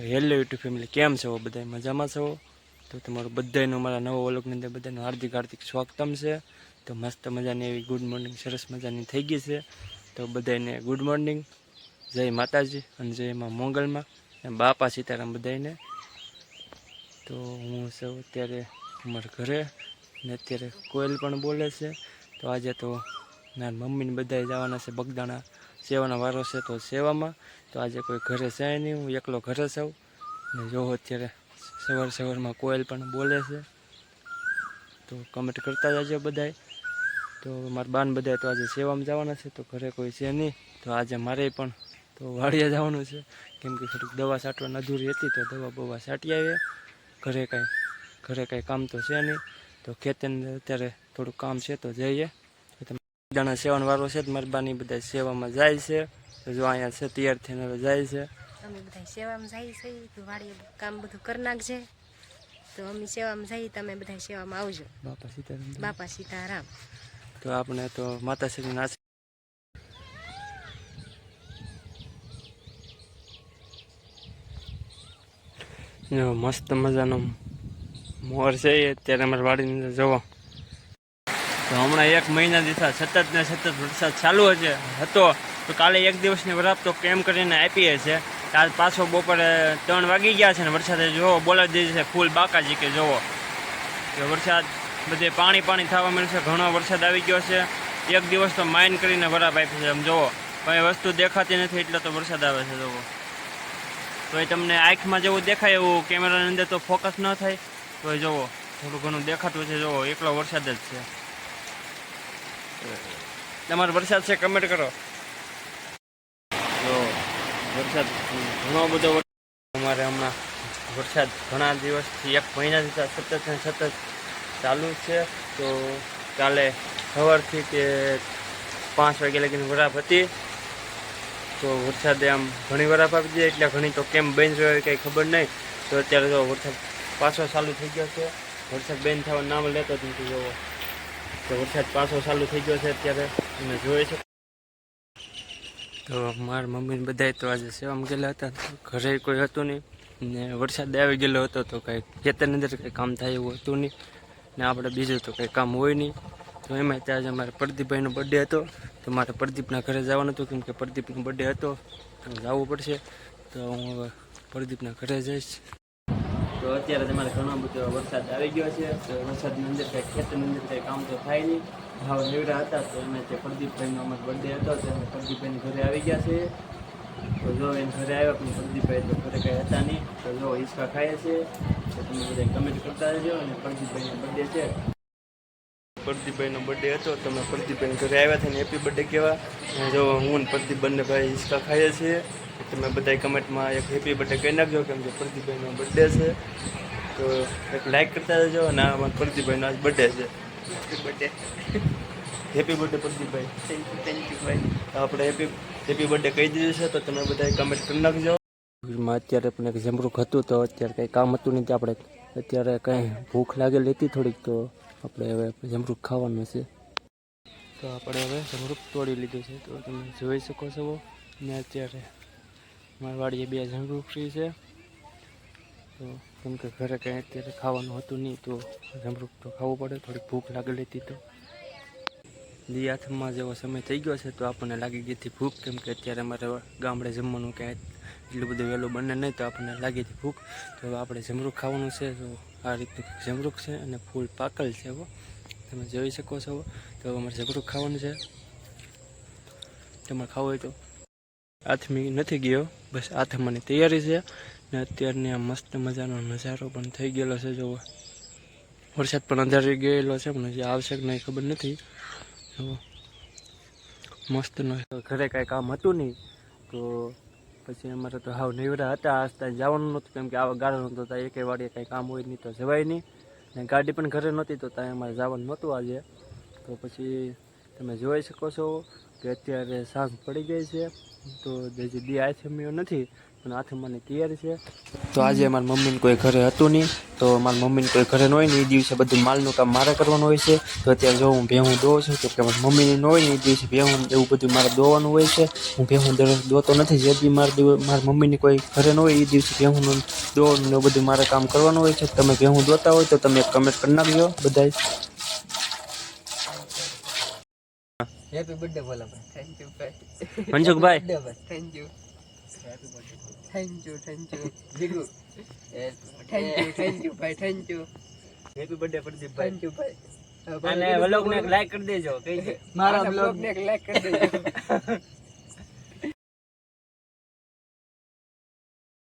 Hello YouTube family, કેમ છો બધા? મજામાં છો? તો તમારું બધાનું મારા નવા વ્લોગની અંદર બધાનું હાર્દિક હાર્દિક સ્વાગતમ છે. તો મસ્ત મજાની એવી ગુડ મોર્નિંગ સરસ મજાની થઈ ગઈ છે. તો બધાને ગુડ મોર્નિંગ, જય માતાજી અને જય માં મોંગલમાં, બાપા સીતારામ બધાને. તો હું સૌ અત્યારે અમારા ઘરે ને અત્યારે કોયલ પણ બોલે છે. તો આજે તો ના મમ્મીને બધા જવાના છે બગદાણા, સેવાનો વારો છે તો સેવામાં. તો આજે કોઈ ઘરે છે નહીં, હું એકલો ઘરે છું. ને જો અત્યારે સવારમાં કોયલ પણ બોલે છે, તો કમેન્ટ કરતા જજો બધાય. તો મારા બાન બધા તો આજે સેવામાં જવાના છે, તો ઘરે કોઈ છે નહીં. તો આજે મારે પણ તો વાડીએ જવાનું છે, કેમ કે થોડીક દવા છાંટવાની અધૂરી હતી, તો દવા બવા છાંટી આવીએ. ઘરે કાંઈ કામ તો છે નહીં, તો ખેતરની અત્યારે થોડુંક કામ છે તો જઈએ. દાણા સેવાનો વારો છે, તો મારી બાની બધા સેવામાં જાય છે. તો જો અહીંયા છે તૈયાર થઈને હવે જાય છે. અમે બધા સેવામાં જઈએ છીએ, તો વાડીએ કામ બધું કરી નાખજે. તો અમે સેવામાં જઈએ, તમે બધા સેવામાં આવજો. બાપા સીતારામ. બાપા સીતારામ. તો આપણે તો માતાશ્રીના નાચ મસ્ત મજાનો મોર છે એ અત્યારે અમારી વાડીની અંદર જવો. તો હમણાં 1 મહિના દિવસ સતત ને સતત વરસાદ ચાલુ હતો. તો કાલે 1 દિવસની વરાપ તો કેમ કરીને આપીએ છે. આજ પાછો બપોરે 3 વાગી ગયા છે ને વરસાદે જોવો બોલાવી દીધી છે ફૂલ બાકાજી, કે જોવો કે વરસાદ બધે પાણી થવા મળ્યું છે. ઘણો વરસાદ આવી ગયો છે. 1 દિવસ તો માઇન કરીને વરાપ આપી છે. આમ જોવો કંઈ વસ્તુ દેખાતી નથી એટલે તો વરસાદ આવે છે. જોવો તો એ તમને આંખમાં જેવું દેખાય એવું કેમેરાની અંદર તો ફોકસ ન થાય, તો એ જોવો થોડું ઘણું દેખાતું છે. જોવો એકલો વરસાદ જ છે. તમારો વરસાદ છે કમેન્ટ કરો. તો વરસાદ ઘણો બધો અમારે હમણાં વરસાદ ઘણા દિવસથી 1 મહિનાથી સતત ને સતત ચાલુ છે. તો કાલે સવારથી કે 5 વાગ્યા લગીને વરાપ હતી. તો વરસાદે આમ ઘણી વરાપ આપી દે, એટલે ઘણી તો કેમ બંધ રહ્યો કંઈ ખબર નહીં. તો અત્યારે તો વરસાદ પાછો ચાલુ થઈ ગયો છે. વરસાદ બંધ થવાનું નામ લેતો જ નથી. જોવો તો વરસાદ પાછો ચાલુ થઈ ગયો છે અત્યારે તમે જોઈ શકો. તો મારા મમ્મીને બધાય તો આજે સેવામાં ગયેલા હતા, ઘરે કોઈ હતું નહીં ને વરસાદ આવી ગયેલો હતો. તો કાંઈ ખેતરની અંદર કંઈ કામ થાય એવું હતું નહીં ને આપણે બીજું તો કંઈ કામ હોય નહીં. તો એમાં ત્યાં આજે મારા પ્રદીપભાઈનો બર્થડે હતો, તો મારે પ્રદીપના ઘરે જવાનું હતું, કેમ કે પ્રદીપનો બર્થડે હતો તો જવું પડશે. તો હું હવે પ્રદીપના ઘરે જઈશ. તો અત્યારે તમારે ઘણો બધો વરસાદ આવી ગયો છે. તો વરસાદની અંદર કંઈ ખેતરની અંદર કંઈ કામ તો થાય નહીં. ભાવ નીવડા હતા, તો એમાં તે પ્રદીપભાઈનો અમારો બર્થડે હતો, તો અમે પ્રદીપભાઈની ઘરે આવી ગયા છે. તો જો એને ઘરે આવ્યા પણ પ્રદીપભાઈ તો ઘરે કંઈ હતા નહીં. તો જો હિંચકા ખાય છે. તો તમે બધા કમેન્ટ કરતા રહેજો. અને પ્રદીપભાઈનો બર્થડે છે, પ્રદીપભાઈનો બર્થડે હતો, તો અમે પ્રદીપભાઈને ઘરે આવ્યા હતા ને હેપી બર્થડે કહેવા. જો હું ને પ્રદીપ બંને ભાઈ હિંચકા ખાઈએ છીએ. તમે બધા કમેન્ટમાં એક હેપી બર્થડે કહી નાખજો, કેમ કે પ્રદીપભાઈનો બર્થડે છે. તો એક લાઈક કરતા રહેજો. અને અમારા પ્રદીપભાઈનો આજ બર્થડે છે. હેપી બર્થડે પ્રદીપભાઈ. થેન્ક યુ ભાઈ. આપણે હેપી બર્થડે કહી દીધું છે, તો તમે બધા કમેન્ટ કરી નાખજો. અત્યારે પણ એક જમરૂક હતું, તો અત્યારે કંઈ કામ હતું નહીં. આપણે અત્યારે કંઈ ભૂખ લાગેલી હતી થોડીક, તો આપણે હવે જમરૂક ખાવાનું છે. તો આપણે હવે જમરૂક તોડી લીધું છે, તો તમે જોઈ શકો છો. ને અત્યારે મારી વાડીએ 2 જમરૂક ફ્રી છે. તો કેમ કે ઘરે કંઈ અત્યારે ખાવાનું હતું નહીં, તો જમરૂક તો ખાવું પડે. થોડીક ભૂખ લાગેલી હતી, તો દિયાથમાં જેવો સમય થઈ ગયો છે, તો આપણને લાગી ગઈ હતી ભૂખ. કેમ કે અત્યારે અમારે ગામડે જમવાનું ક્યાંય એટલું બધું વહેલું બને નહીં, તો આપણને લાગી હતી ભૂખ. તો આપણે જમરૂક ખાવાનું છે. તો આ રીતનું જમરૂક છે અને ફૂલ પાકલ છે. હવે તમે જોઈ શકો છો. તો અમારે જમરૂક ખાવાનું છે. તમારે ખાવું હોય તો આથમી નથી ગયો, બસ આથમવાની તૈયારી છે. ને અત્યારની આ મસ્ત મજાનો નજારો પણ થઈ ગયેલો છે. જો વરસાદ પણ અંધારી ગયેલો છે, પણ હજી આવશે કે નહીં ખબર નથી. મસ્તનો ઘરે કાંઈ કામ હતું નહીં, તો પછી અમારે તો હાવ નીવડા હતા. આજ ત્યાં જવાનું નહોતું, કેમ કે આવા ગાળો નહોતો. ત્યાં એકે વાડીએ કાંઈ કામ હોય નહીં તો જવાય નહીં. ને ગાડી પણ ઘરે નહોતી, તો ત્યાં અમારે જવાનું નહોતું આજે. તો પછી તમે જોઈ શકો છો કે અત્યારે સાંજ પડી ગઈ છે. તો હજી દી આથમ્યો નથી, અને હાથે મને કેર છે. તો આજે મારી મમ્મીને કોઈ ઘરે હતું નહીં, તો મારી મમ્મીને કોઈ ઘરે ન હોય ને એ દિવસે બધું માલનું કામ મારે કરવાનું હોય છે. તો અત્યારે જો હું ભેહું દોઉં છું, કેમ કે મારી મમ્મીને ન હોય ને એ દિવસે ભેહું એવું બધું મારે દોવાનું હોય છે. હું ભેહું દરરોજ દોતો નથી, જે બી મારી મમ્મીની કોઈ ઘરે ન હોય એ દિવસે ભેહુંનું દોવાનું ને બધું મારે કામ કરવાનું હોય છે. તમે ભેહું દોતા હોય તો તમે કમેન્ટ કરી નાખજો બધાય. હેપી બર્થડે બોલા ભાઈ. થેન્ક યુ ભાઈ. મનસુખભાઈ thank you. Thank you Jigu. Thank you ભાઈ. Thank you. હેપી બર્થડે પ્રદીપભાઈ. થેન્ક યુ ભાઈ. અને વ્લોગને લાઈક કરી દેજો. મારા બ્લોગને એક લાઈક કરી દેજો.